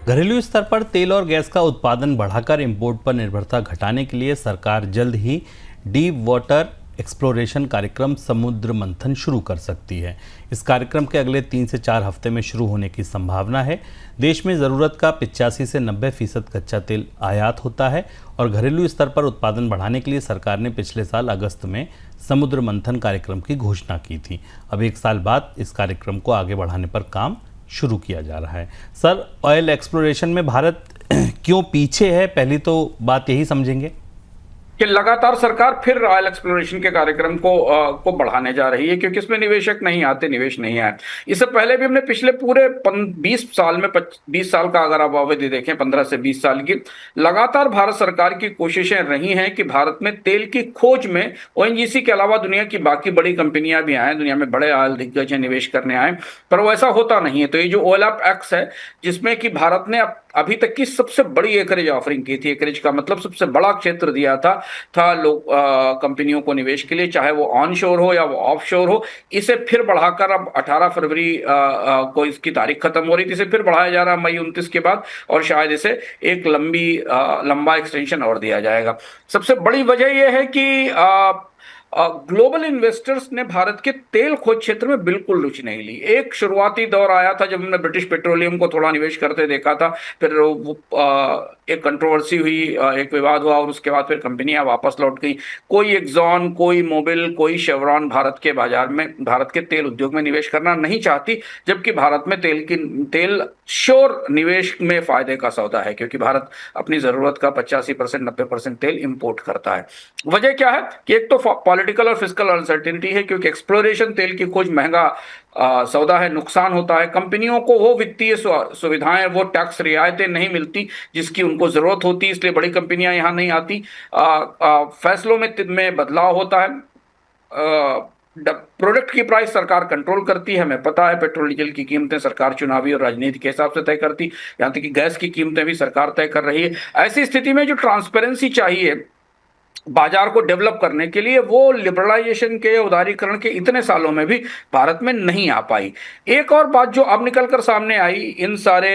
घरेलू स्तर पर तेल और गैस का उत्पादन बढ़ाकर इंपोर्ट पर निर्भरता घटाने के लिए सरकार जल्द ही डीप वाटर एक्सप्लोरेशन कार्यक्रम समुद्र मंथन शुरू कर सकती है। इस कार्यक्रम के अगले 3 से 4 हफ्ते में शुरू होने की संभावना है। देश में ज़रूरत का 85 से 90% कच्चा तेल आयात होता है और घरेलू स्तर पर उत्पादन बढ़ाने के लिए सरकार ने पिछले साल अगस्त में समुद्र मंथन कार्यक्रम की घोषणा की थी। अब 1 साल बाद इस कार्यक्रम को आगे बढ़ाने पर काम शुरू किया जा रहा है। सर, ऑयल एक्सप्लोरेशन में भारत क्यों पीछे है, पहली तो बात यही समझेंगे कि लगातार सरकार फिर ऑयल एक्सप्लोरेशन के कार्यक्रम को बढ़ाने जा रही है, क्योंकि इसमें निवेशक नहीं आते, निवेश नहीं आए। इससे पहले भी हमने पिछले पूरे 20 साल में 20 साल का अगर आप अवधि देखें, 15 से 20 साल की, लगातार भारत सरकार की कोशिशें रही हैं कि भारत में तेल की खोज में ओएनजीसी के अलावा दुनिया की बाकी बड़ी कंपनियां भी आए, दुनिया में बड़े ऑयल दिग्गज निवेश करने आए, पर वो ऐसा होता नहीं है। तो ये जो ओएलएप एक्ट है, जिसमें कि भारत ने अभी तक की सबसे बड़ी एकरेज ऑफरिंग की थी, एकरेज का मतलब सबसे बड़ा क्षेत्र दिया था लोग कंपनियों को निवेश के लिए, चाहे वो ऑन शोर हो या वो ऑफ शोर हो। इसे फिर बढ़ाकर अब 18 फरवरी को इसकी तारीख खत्म हो रही थी, इसे फिर बढ़ाया जा रहा है मई 29 के बाद, और शायद इसे एक लंबा एक्सटेंशन और दिया जाएगा। सबसे बड़ी वजह यह है कि ग्लोबल इन्वेस्टर्स ने भारत के तेल खोज क्षेत्र में बिल्कुल रुचि नहीं ली। एक शुरुआती दौर आया था जब हमने ब्रिटिश पेट्रोलियम को थोड़ा निवेश करते देखा था, फिर वो एक कंट्रोवर्सी हुई, एक विवाद हुआ, और उसके बाद फिर कंपनियां वापस लौट गई। कोई एक्सॉन, कोई मोबिल, कोई शेवरॉन भारत के बाजार में, भारत के तेल उद्योग में निवेश करना नहीं चाहती, जबकि भारत में तेल श्योर निवेश में फायदे का सौदा है, क्योंकि भारत अपनी जरूरत का 85% 90% तेल इंपोर्ट करता है। वजह क्या है कि एक तो पॉलिटिकल और फिस्कल अनसर्टेनिटी है, क्योंकि एक्सप्लोरेशन तेल की खोज महंगा सौदा है, नुकसान होता है। कंपनियों को वो वित्तीय सुविधाएं, वो टैक्स रियायतें नहीं मिलती जिसकी उनको जरूरत होती, इसलिए बड़ी कंपनियां यहां नहीं आती। फैसलों में बदलाव होता है। प्रोडक्ट की प्राइस सरकार कंट्रोल करती है, हमें पता है। पेट्रोल डीजल की कीमतें सरकार चुनावी और राजनीति के हिसाब से तय करती, यहां तक कि गैस की कीमतें भी सरकार तय कर रही है। ऐसी स्थिति में जो ट्रांसपेरेंसी चाहिए बाजार को डेवलप करने के लिए, वो लिबरलाइजेशन के, उदारीकरण के इतने सालों में भी भारत में नहीं आ पाई। एक और बात जो अब निकलकर सामने आई, इन सारे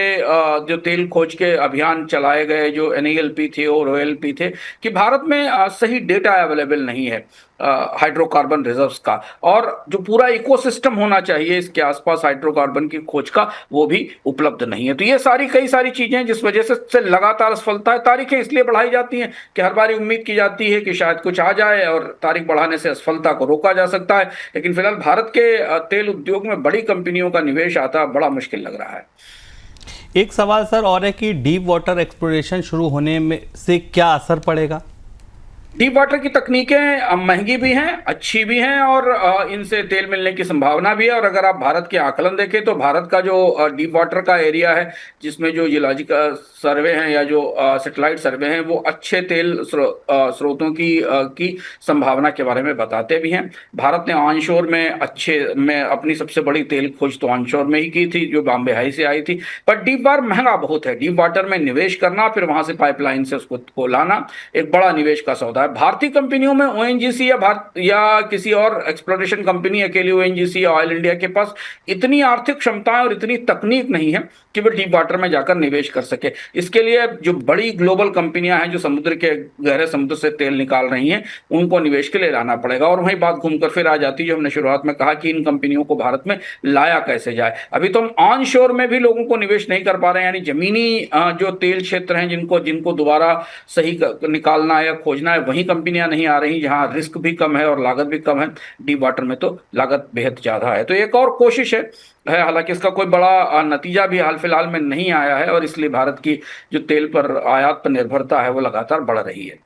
जो तेल खोज के अभियान चलाए गए, जो एनईएलपी थे और ओएलपी थे, कि भारत में सही डेटा अवेलेबल नहीं है हाइड्रोकार्बन रिजर्व्स का, और जो पूरा इकोसिस्टम होना चाहिए इसके आसपास हाइड्रोकार्बन की खोज का, वो भी उपलब्ध नहीं है। तो ये कई सारी चीजें जिस वजह से लगातार असफलता है। तारीखें इसलिए बढ़ाई जाती हैं कि हर बार उम्मीद की जाती है कि शायद कुछ आ जाए और तारीख बढ़ाने से असफलता को रोका जा सकता है, लेकिन फिलहाल भारत के तेल उद्योग में बड़ी कंपनियों का निवेश आता बड़ा मुश्किल लग रहा है। एक सवाल सर और है कि डीप वाटर एक्सप्लोरेशन शुरू होने में से क्या असर पड़ेगा? डीप वाटर की तकनीकें महंगी भी हैं, अच्छी भी हैं, और इनसे तेल मिलने की संभावना भी है। और अगर आप भारत के आकलन देखें तो भारत का जो डीप वाटर का एरिया है, जिसमें जो जियोलॉजिकल सर्वे हैं या जो सैटेलाइट सर्वे हैं, वो अच्छे तेल स्रोतों की संभावना के बारे में बताते भी हैं। भारत ने ऑनशोर में अपनी सबसे बड़ी तेल खोज तो ऑनशोर में ही की थी, जो बॉम्बे हाई से आई थी। पर डीप वाटर महंगा बहुत है। डीप वाटर में निवेश करना, फिर वहां से पाइपलाइन से उसको लाना, एक बड़ा निवेश का सौदा है। भारतीय कंपनियों में ओएनजीसी या किसी और एक्सप्लोरेशन कंपनी, अकेली ओएनजीसी या ऑयल इंडिया के पास इतनी आर्थिक क्षमताएं और इतनी तकनीक नहीं है कि वे डीप वाटर में जाकर निवेश कर सके। इसके लिए जो बड़ी ग्लोबल कंपनियां हैं, जो समुद्र के गहरे समुद्र से तेल निकाल रही हैं, उनको निवेश के लिए लाना पड़ेगा। और वही बात घूमकर फिर आ जाती है जो हमने शुरुआत में कहा कि इन कंपनियों को भारत में लाया कैसे जाए। अभी तो हम ऑन शोर में भी लोगों को निवेश नहीं कर पा रहे हैं, यानी जमीनी जो तेल क्षेत्र हैं जिनको दोबारा सही निकालना है या खोजना है, वही कंपनियां नहीं आ रही, जहां रिस्क भी कम है और लागत भी कम है। डीप वाटर में तो लागत बेहद ज्यादा है। तो एक और कोशिश है, हालांकि इसका कोई बड़ा नतीजा भी हाल फिलहाल में नहीं आया है, और इसलिए भारत की जो तेल पर आयात पर निर्भरता है वो लगातार बढ़ रही है।